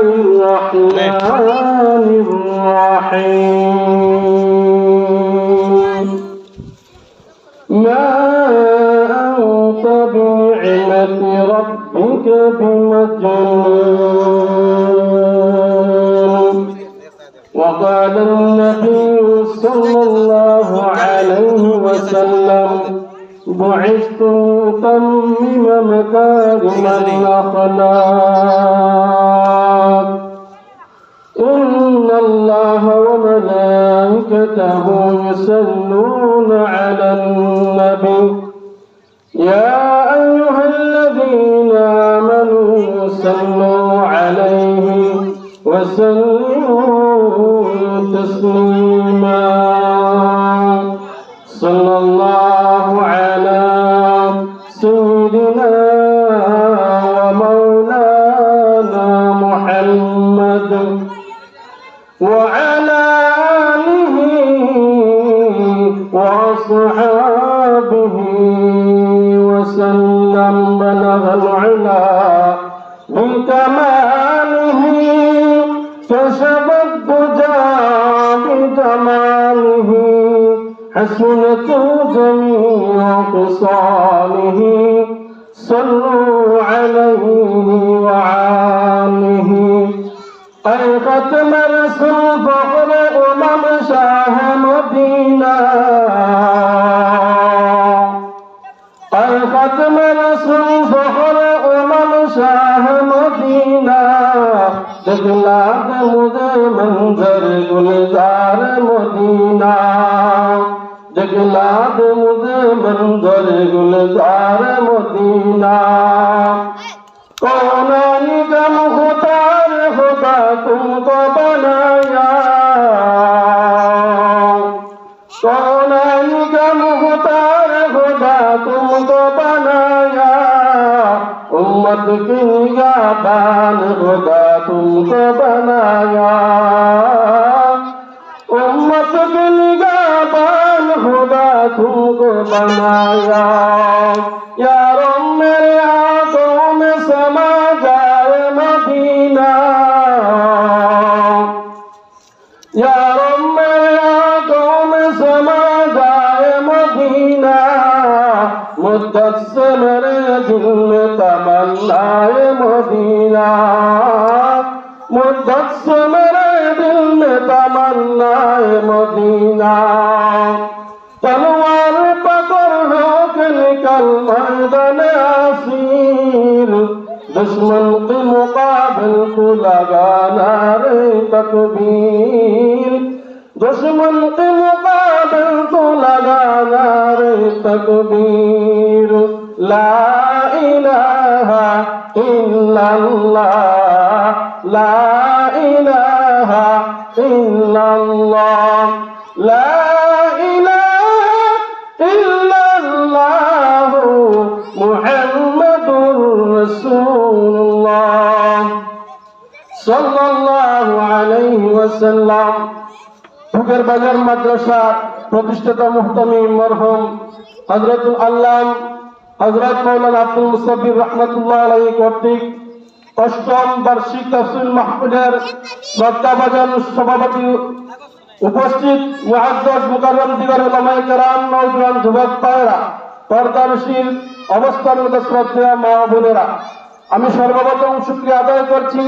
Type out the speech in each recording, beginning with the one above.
الرحمن الرحيم ما أنت بنعمة ربك بمجنون وقال النبي صلى الله عليه وسلم بعثت لأتمم مكارم الأخلاق إن الله وملائكته يصلون على النبي يا أيها الذين آمنوا صلوا عليه وسلموا تسليما صلى الله على سيدنا ومولانا محمد وعلى آله وأصحابه وسلم بلغ العلا بكماله كشف الدجى بجماله حسنت جميع خصاله صلوا عليه وعاله أي ختم رسول فخر شاه مدينة أي ختم رسول فخر شاه مدينة دخلا مدे منظر गुलजार Medina जगला दे मुझे मंजर गुलजार मदीना कौनानी गम खुदार खुदा तुमको बनाया कौनानी गम खुदार खुदा तुमको बनाया उम्मत की निगाहबान खुदा तुमको बनाया उम्मत की निगाहबान खुदा तुमको बनाया यारों मेरे आंखों में समा जाए मदीना यारों मेरे आंखों में समा जाए मदीना मुद्दत से मेरे दिल में तमन्नाए मदीना मुद्दत से मेरे दिल में तमन्नाए मदीना तलवार पकड़ होकर निकल मैदान आसीर दुश्मन के मुकाबले को लगाना रे तकबीर दुश्मन के मुकाबले को लगाना रे तकबीर ला इलाहा इल्लल्लाह ला इलाहा इल्लल्लाह ला इलाहा इल्लल्लाह मुहम्मदुर रसूलुल्लाह सल्लल्लाहु अलैहि वसल्लम फुकर बाजार माद्रासा प्रतिष्ठाता मुहतमिम मरहुम हजरतुल आल्लाम हजरत मौलाना আব্দুল মুসাব্বির रहमतुल्लाह আলাইহি কর্তৃক অষ্টম বার্ষিক তাফসীর মাহফিলের শ্রদ্ধাভাজন সভাপতি উপস্থিত মুআজ্জাজ মুকাররম দিগার উলামায়ে কেরাম নওজোয়ান যুবক ভাইয়েরা পর্দানশীল অবস্থানরত শ্রদ্ধেয় মা ও বোনেরা আমি সর্বপ্রথম শুকরিয়া আদায় করছি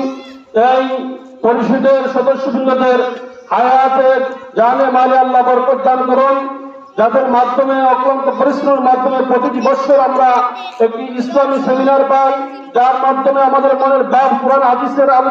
এই পরিষদের সদস্যবৃন্দদের হায়াতের জানে মালে আল্লাহ বরকত দান করুন যাদের মাধ্যমে অক্লান্ত পরিশ্রমের মাধ্যমে প্রতিটি বছর আমরা একটি ইসলামী সেমিনার পাই যার মাধ্যমে আমাদের মনের ভাব কোরআন হাদিসের